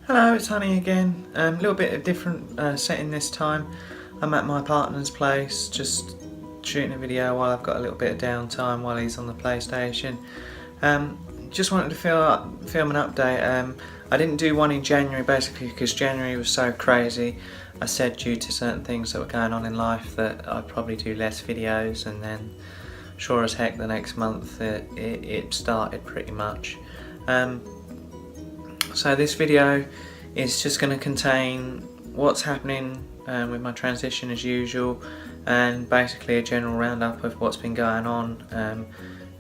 Hello, it's Honey again. A little bit of different setting this time. I'm at my partner's place, just shooting a video while I've got a little bit of downtime while he's on the PlayStation. Just wanted to film an update. I didn't do one in January basically because January was so crazy. I said due to certain things that were going on in life that I'd probably do less videos, and then sure as heck the next month it started pretty much. So this video is just going to contain what's happening with my transition as usual, and basically a general roundup of what's been going on,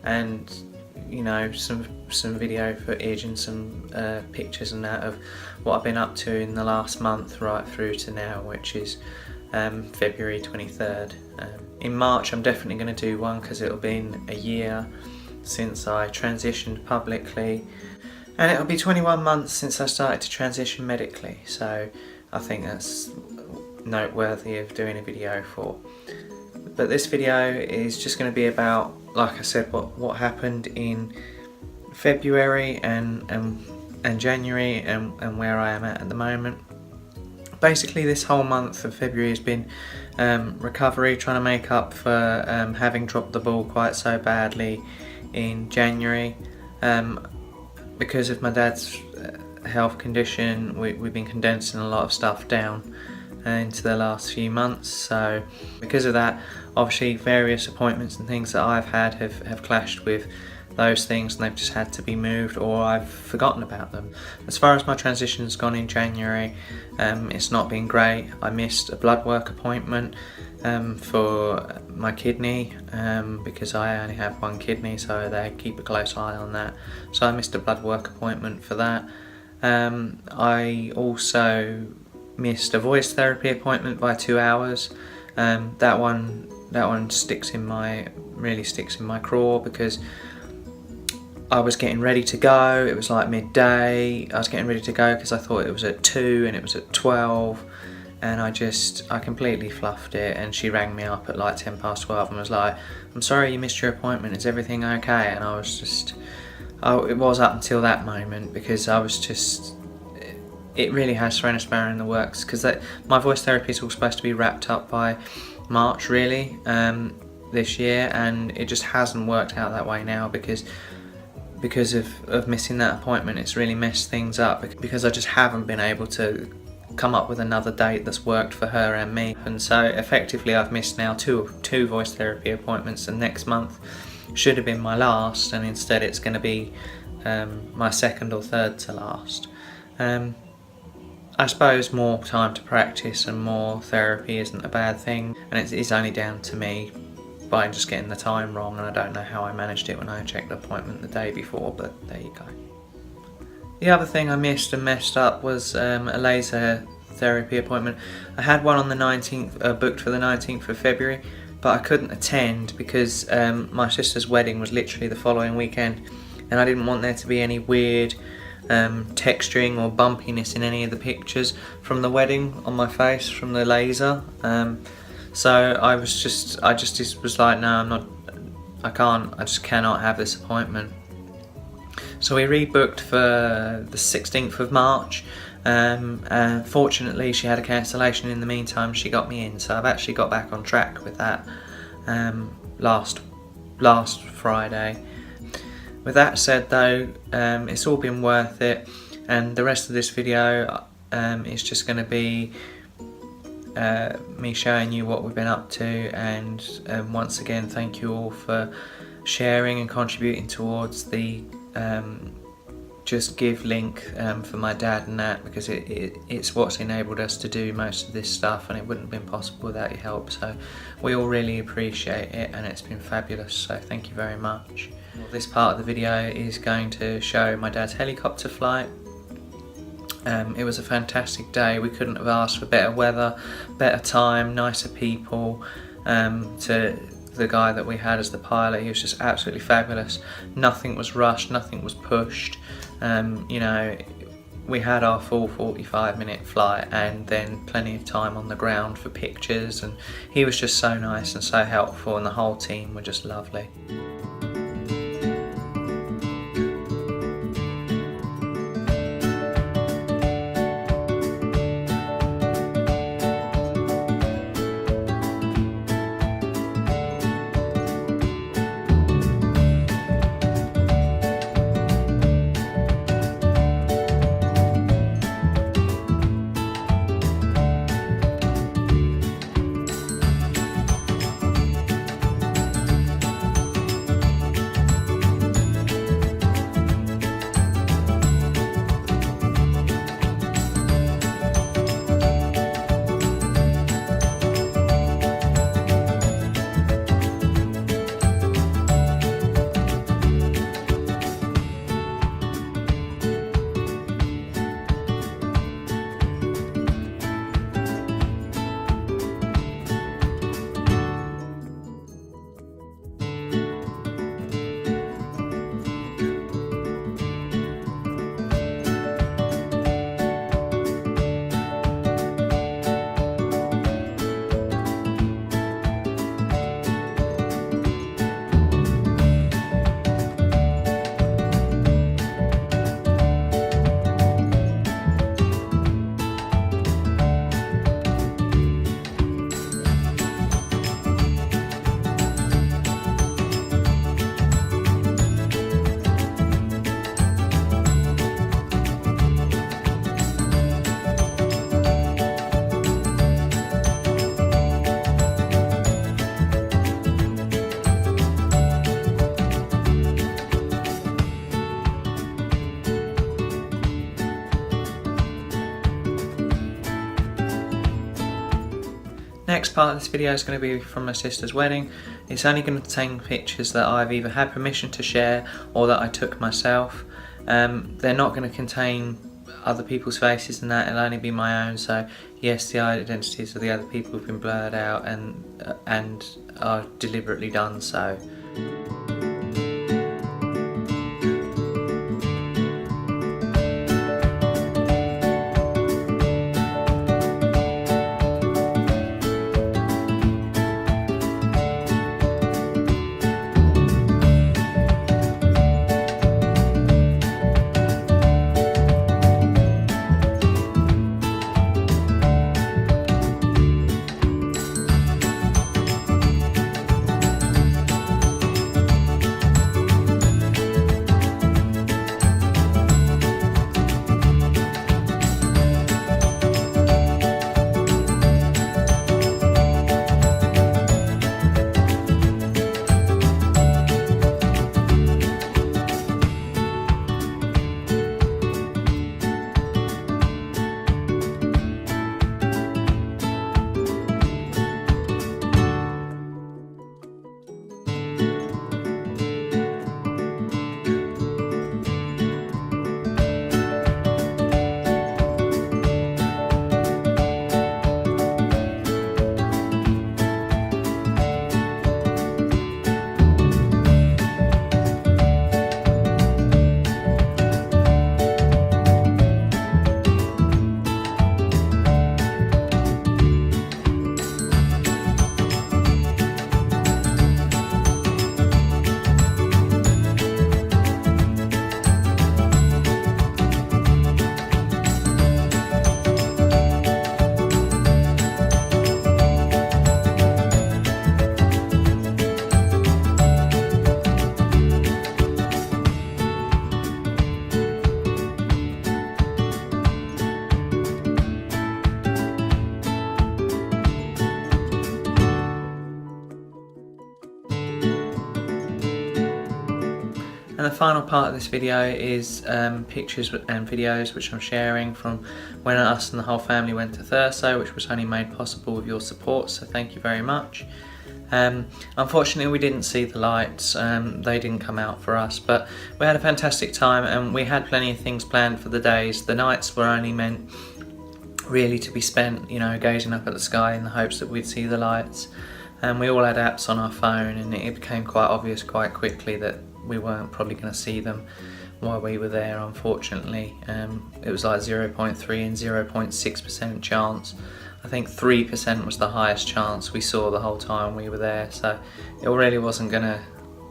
and you know, some video footage and some pictures and that of what I've been up to in the last month right through to now, which is February 23rd. In March I'm definitely going to do one because it'll be a year since I transitioned publicly. And it'll be 21 months since I started to transition medically, so I think that's noteworthy of doing a video for. But this video is just going to be about, like I said, what happened in February and January and where I am at the moment. Basically this whole month of February has been recovery, trying to make up for having dropped the ball quite so badly in January. Because of my dad's health condition, we've been condensing a lot of stuff down into the last few months, so because of that, obviously various appointments and things that I've had have clashed with those things, and they've just had to be moved or I've forgotten about them. As far as my transition's gone in January, it's not been great. I missed a blood work appointment for my kidney because I only have one kidney, so they keep a close eye on that. So I missed a blood work appointment for that. I also missed a voice therapy appointment by 2 hours. That one really sticks in my craw because I was getting ready to go. It was like midday. I was getting ready to go because I thought it was at 2 and it was at 12. And I completely fluffed it, and she rang me up at like 12 and was like, "I'm sorry you missed your appointment, is everything okay?" And I was just, it was up until that moment because I was just, it really has thrown a spanner in the works because my voice therapy is all supposed to be wrapped up by March really, this year, and it just hasn't worked out that way now because of missing that appointment. It's really messed things up because I just haven't been able to come up with another date that's worked for her and me, and so effectively I've missed now two voice therapy appointments, and next month should have been my last, and instead it's going to be my second or third to last. I suppose more time to practice and more therapy isn't a bad thing, and it's only down to me by just getting the time wrong, and I don't know how I managed it when I checked the appointment the day before, but there you go. The other thing I missed and messed up was a laser therapy appointment. I had one on the 19th, booked for the 19th of February, but I couldn't attend because my sister's wedding was literally the following weekend, and I didn't want there to be any weird texturing or bumpiness in any of the pictures from the wedding on my face from the laser. So I just was like, no, I just cannot have this appointment. So we rebooked for the 16th of March. Fortunately she had a cancellation in the meantime, she got me in, so I've actually got back on track with that last Friday. With that said though, it's all been worth it, and the rest of this video is just going to be me showing you what we've been up to, and once again thank you all for sharing and contributing towards the Just Give link for my dad and that, because it's what's enabled us to do most of this stuff, and it wouldn't have been possible without your help, so we all really appreciate it, and it's been fabulous, so thank you very much. Well, this part of the video is going to show my dad's helicopter flight. It was a fantastic day. We couldn't have asked for better weather, better time, nicer people. To the guy that we had as the pilot, he was just absolutely fabulous. Nothing was rushed, nothing was pushed. You know, we had our full 45-minute flight and then plenty of time on the ground for pictures, and he was just so nice and so helpful, and the whole team were just lovely. Next part of this video is going to be from my sister's wedding. It's only going to contain pictures that I've either had permission to share or that I took myself. They're not going to contain other people's faces and that, it'll only be my own, so yes, the identities of the other people have been blurred out and are deliberately done so. And the final part of this video is pictures and videos which I'm sharing from when us and the whole family went to Thurso, which was only made possible with your support, so thank you very much. Unfortunately we didn't see the lights, they didn't come out for us, but we had a fantastic time and we had plenty of things planned for the days. The nights were only meant really to be spent, you know, gazing up at the sky in the hopes that we'd see the lights. And we all had apps on our phone and it became quite obvious quite quickly that we weren't probably going to see them while we were there, unfortunately. It was like 0.3 and 0.6% chance. I think 3% was the highest chance we saw the whole time we were there, so it really wasn't gonna,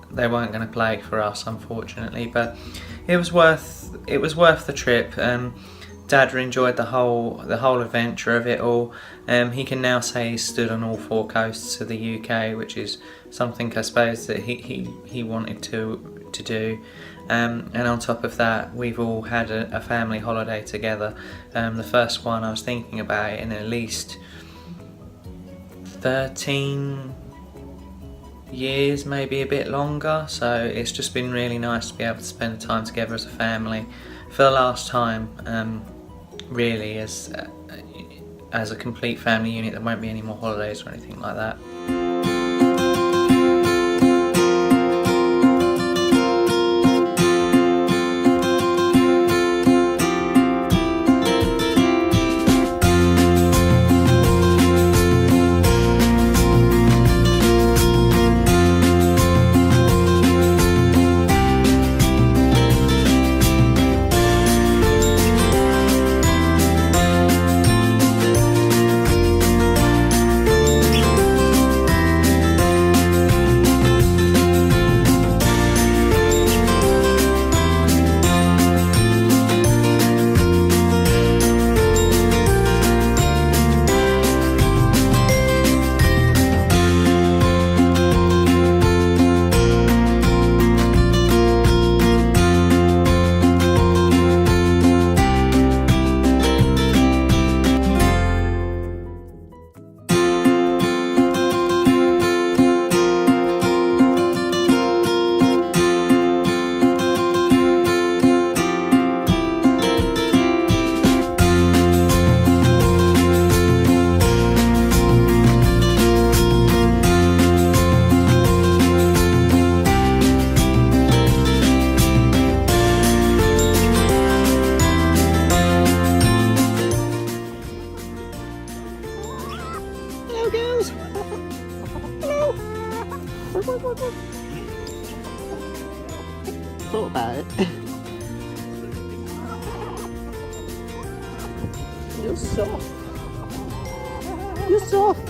they weren't gonna play for us, unfortunately, but it was worth the trip. Dad enjoyed the whole adventure of it all. He can now say he's stood on all 4 coasts of the UK, which is something I suppose that he wanted to do. And on top of that, we've all had a family holiday together. The first one, I was thinking about it, in at least 13 years, maybe a bit longer. So it's just been really nice to be able to spend the time together as a family for the last time. Really, as a complete family unit. There won't be any more holidays or anything like that. Thought about it. You're soft. You're soft.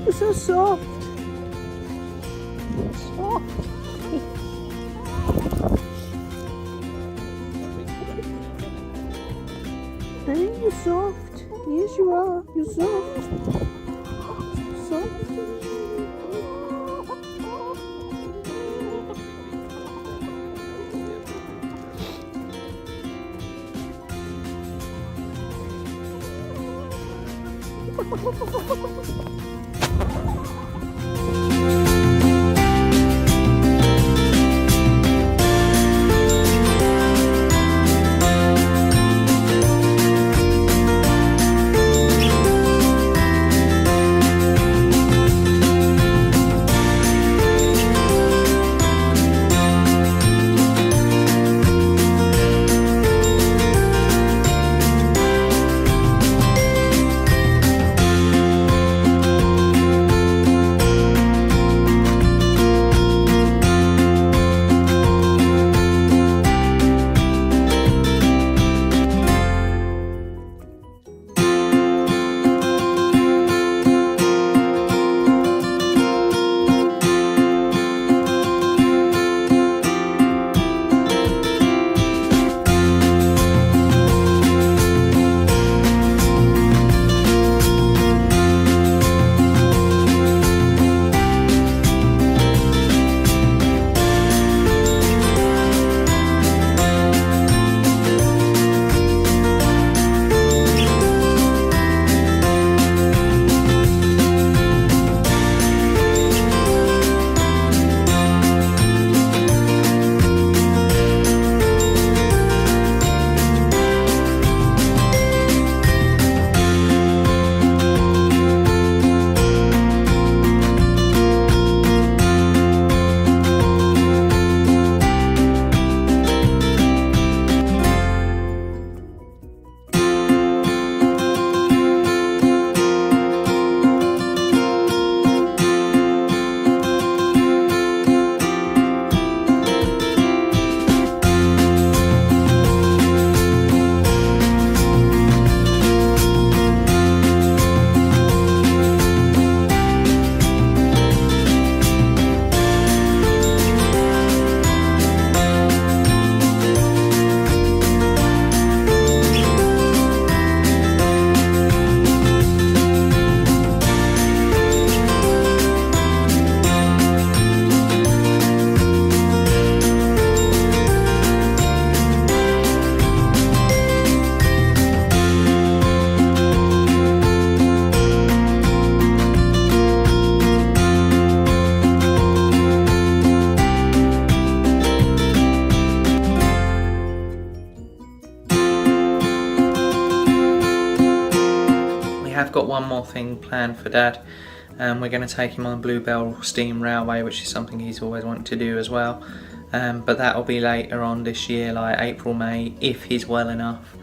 You're so soft. Soft. Hey, you're soft. Yes, you are. You're soft. Soft. have got one more thing planned for Dad. We're going to take him on the Bluebell Steam Railway, which is something he's always wanted to do as well. But that'll be later on this year, like April, May, if he's well enough,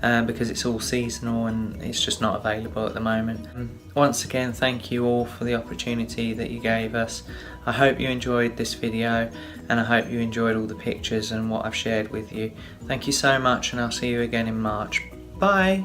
because it's all seasonal and it's just not available at the moment. Once again, thank you all for the opportunity that you gave us. I hope you enjoyed this video, and I hope you enjoyed all the pictures and what I've shared with you. Thank you so much, and I'll see you again in March. Bye!